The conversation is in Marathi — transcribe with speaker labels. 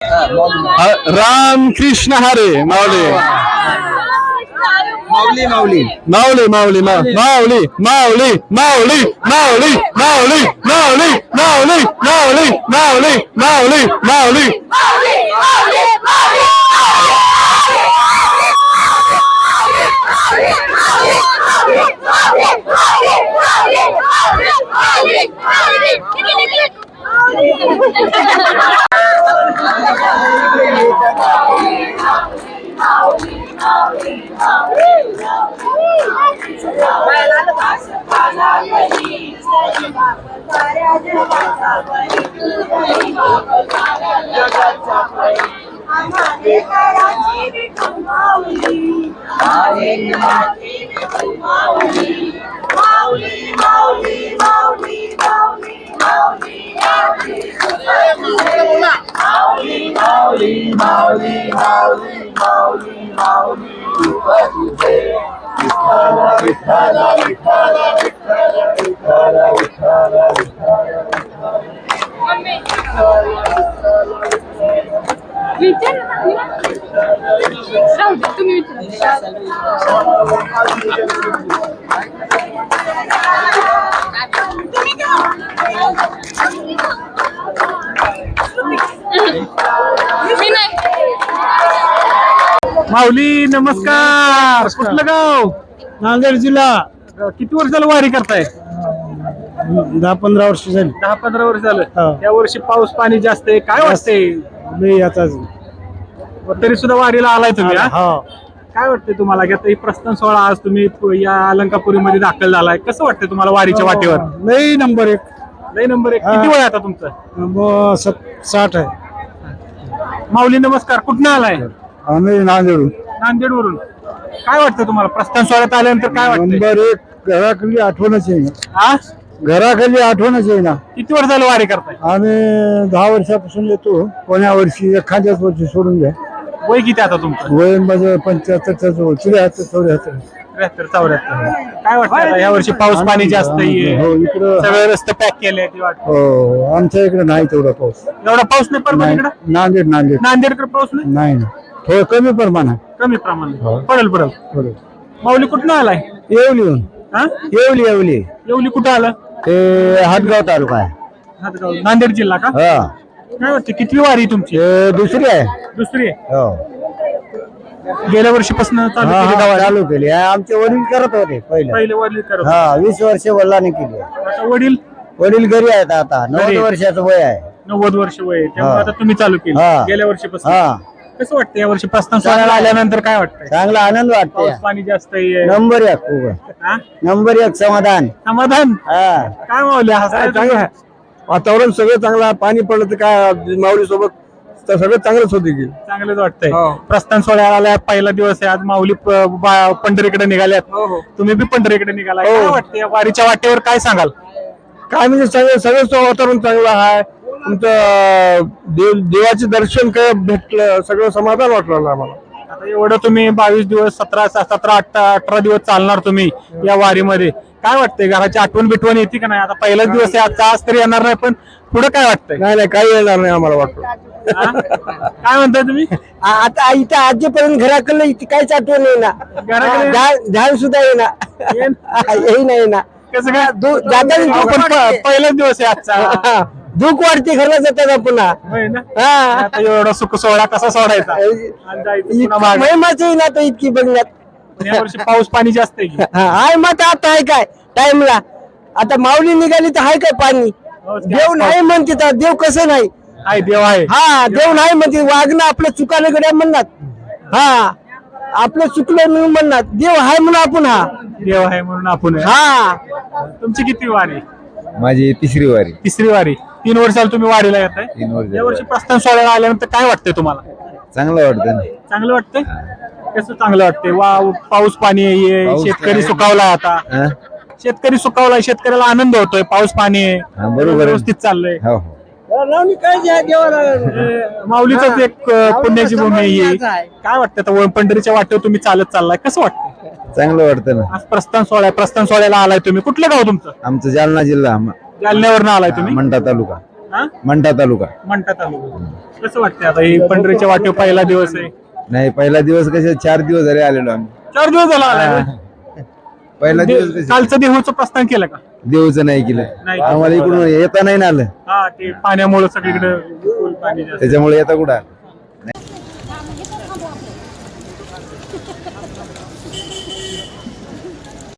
Speaker 1: रामकृष्ण हरे माऊली
Speaker 2: माऊली माऊली
Speaker 1: माऊली माऊली माऊली माऊली माऊली माऊली माऊली माऊली माऊली माऊली माऊली माऊली माऊली माऊली नमस्कार. कुठलं गाव?
Speaker 3: नांदेड जिल्हा.
Speaker 1: किती वर्ष झालं वारी करताय?
Speaker 3: 10-15 वर्ष झाली.
Speaker 1: 10-15 वर्ष झालं.
Speaker 3: हा.
Speaker 1: या वर्षी पाऊस पाणी जास्त आहे, काय वाटतंय?
Speaker 3: नाही आताच.
Speaker 1: तरी सुद्धा वारीला आलाय तुम्ही हा?
Speaker 3: हा.
Speaker 1: काय वाटतंय तुम्हाला की आता ही प्रस्थान सोहळा आज तुम्ही या अलंकापुरीमध्ये दाखल झालाय, कसं वाटतंय तुम्हाला वारीच्या वाटेवर?
Speaker 3: नाही नंबर 1.
Speaker 1: लय नंबर 1.
Speaker 3: हा.
Speaker 1: किती वय आहे आता तुमचं?
Speaker 3: 60 आहे.
Speaker 1: माऊली नमस्कार. कुठनं आलाय?
Speaker 3: आम्ही नांदेड.
Speaker 1: नांदेड वरून. काय वाटतं तुम्हाला प्रस्थान सोहळ्यात आल्यानंतर काय वाटतं?
Speaker 3: नंबर 1 घराखाली आठवणच आहे ना.
Speaker 1: हा?
Speaker 3: घराखाली आठवणच आहे ना.
Speaker 1: किती वर्ष झालं वारी करताय?
Speaker 3: आम्ही 10 वर्षापासून येतो. कोण्या वर्षी एखाद्याच वर्षी सोडून द्या.
Speaker 1: वय किती आता तुमचं?
Speaker 3: वय माझं 75 जवळ. 73-74.
Speaker 1: 73-74. काय वाटतं आता या वर्षी पाऊस पाणी जास्त आहे,
Speaker 3: हो इकडं.
Speaker 1: सगळे रस्ते पॅक केले वाटतं?
Speaker 3: हो आमच्या इकडे नाही तेवढा पाऊस.
Speaker 1: एवढा पाऊस नाही परत इकडं?
Speaker 3: नांदेड
Speaker 1: नांदेडकडे पाऊस नाही,
Speaker 3: नाही ना. थोडं कमी प्रमाणात.
Speaker 1: कमी प्रमाणात.
Speaker 3: हो.
Speaker 1: पडेल.
Speaker 3: थोडं.
Speaker 1: माऊली कुठनं आलाय?
Speaker 3: येवली.
Speaker 1: हा?
Speaker 3: येवली.
Speaker 1: येवली कुठं आलं?
Speaker 3: ते हातगाव तालुका आहे.
Speaker 1: हातगाव. नांदेड जिल्हा का?
Speaker 3: हा.
Speaker 1: काय वाटतं कितवी वारी तुमची?
Speaker 3: ते दुसरी आहे.
Speaker 1: दुसरी आहे.
Speaker 3: हो.
Speaker 1: गेल्या वर्षीपासून चालू केली का वारी?
Speaker 3: चालू केली. आमचे वडील करत होते पहिले.
Speaker 1: पहिले वारी करत होते.
Speaker 3: हा 20 वर्ष वडिलांनी केली.
Speaker 1: आता वडील
Speaker 3: वडील घरी आहेत आता. 90
Speaker 1: घरी.
Speaker 3: वर्षाचं वय आहे.
Speaker 1: 90 वर्ष वय आहे. त्यामुळे
Speaker 3: हा.
Speaker 1: आता तुम्ही चालू केली
Speaker 3: हा.
Speaker 1: गेल्या वर्षीपासून.
Speaker 3: हा
Speaker 1: कसं वाटतं या वर्षी प्रस्थान सोहळ्याला आल्यानंतर काय वाटतंय?
Speaker 3: चांगला आनंद वाटतो.
Speaker 1: पाऊस पाणी जास्त आहे.
Speaker 3: नंबर 1
Speaker 1: हा?
Speaker 3: नंबर 1 समाधान.
Speaker 1: समाधान.
Speaker 3: हा.
Speaker 1: काय माऊली
Speaker 3: चांगलं आहे. वातावरण सगळं चांगलं आहे. पाणी पडलं तर काय माऊली सोबत सगळं चांगलंच होते की.
Speaker 1: चांगलंच वाटतंय.
Speaker 3: हो.
Speaker 1: प्रस्थान सोहळ्याला आल्या पहिला दिवस आहे आज. माऊली पंढरीकडे निघाल्यात. तुम्ही बी पंढरीकडे निघाला.
Speaker 3: हो.
Speaker 1: काय वाटतंय वारीच्या वाटेवर काय सांगाल?
Speaker 3: काय म्हणजे सगळं वातावरण चांगलं आहे. तुमचं देवाचे दर्शन काय भेटलं, सगळं समाधान वाटलं ना आम्हाला.
Speaker 1: आता एवढं तुम्ही 22 दिवस 17-18 दिवस चालणार तुम्ही या वारीमध्ये. काय वाटतंय घराची आठवण बिठवण येते का नाही? आता पहिलाच दिवस आहे आजचा, आज तरी येणार नाही, पण पुढे काय वाटतंय?
Speaker 3: नाही काही येणार नाही आम्हाला वाटतं.
Speaker 1: हा? काय म्हणताय तुम्ही?
Speaker 3: आता इथं आजपर्यंत घराकडलं इथे काहीच आठवण नाही ना.
Speaker 1: घराकडे
Speaker 3: ध्यान सुद्धा येई नाही ना.
Speaker 1: कसं काय?
Speaker 3: जाता
Speaker 1: पहिलाच दिवस आहे आजचा.
Speaker 3: दुःख वाटते घरला जातात पुन्हा.
Speaker 1: होय ना?
Speaker 3: हा
Speaker 1: आता एवढा सुख सोहळा कसा सोडायचा? आणि जायचं पुन्हा मागे.
Speaker 3: महिमाच ना तर इतकी बघण्यात.
Speaker 1: पण या वर्षी पाऊस पाणी जास्त आहे की?
Speaker 3: आहे मग आता आहे काय टाइमला. आता माऊली निघाली तर आहे काय पाणी? देव नाही म्हणते तर देव कसं नाही.
Speaker 1: आहे देव आहे.
Speaker 3: हा देव नाही म्हणते. वागणं आपलं चुकालं गड्या म्हणणार. हा आपलं चुकलं म्हणून म्हणणार. देव आहे म्हणून आपण. हा
Speaker 1: देव आहे म्हणून आपण आहे.
Speaker 3: हा.
Speaker 1: तुमची किती वारी?
Speaker 2: माझी तिसरी वारी.
Speaker 1: तिसरी वारी. 3 वर्षाला तुम्ही वारीला येताय.
Speaker 2: 3 वर्ष
Speaker 1: या वर्षी प्रस्थान सोहळ्याला आल्यानंतर काय वाटतंय तुम्हाला?
Speaker 2: चांगलं वाटतं ना.
Speaker 1: चांगलं वाटतंय? कसं चांगलं वाटतंय? पाऊस पाणी आहे,
Speaker 2: पाऊस
Speaker 1: शेतकरी
Speaker 2: आहे.
Speaker 1: सुकावलाय आता.
Speaker 2: हा?
Speaker 1: शेतकरी सुकावलाय, शेतकऱ्याला आनंद होतोय. पाऊस पाणी आहे,
Speaker 2: हा, बरोबर आहे.
Speaker 1: व्यवस्थित चाललंय.
Speaker 2: हो
Speaker 1: माऊलीच एक पुण्याची भूमी आहे. काय वाटतं आता पंढरीच्या वाटेवर तुम्ही चालत चाललाय, कसं वाटतं?
Speaker 2: चांगलं वाटतं ना.
Speaker 1: आज प्रस्थान सोहळ्याला आलाय तुम्ही. कुठलं गाव तुमचं?
Speaker 2: आमचं जालना जिल्हा
Speaker 1: जालन्यावरनं आलाय तुम्ही.
Speaker 2: मंठा तालुका.
Speaker 1: हा
Speaker 2: मंठा तालुका.
Speaker 1: म्हणतात तालुका. कसं वाटतंय आता ही पंढरीच्या वाटेवर पहिला दिवस आहे?
Speaker 2: नाही, पहिला दिवस कसे 4 दिवस झाले आलेलो आम्ही.
Speaker 1: 4 दिवस झाला आलाय.
Speaker 2: पहिला दिवस कसे
Speaker 1: कालचं देहूचं प्रस्थान केलं का?
Speaker 2: देऊचं नाही केलं.
Speaker 1: नाही.
Speaker 2: आम्हाला इकडून येता नाही ना आलं,
Speaker 1: हा ते पाण्यामुळे सगळीकडे पाणी जास्त.
Speaker 2: त्याच्यामुळे येता कुठं आलं.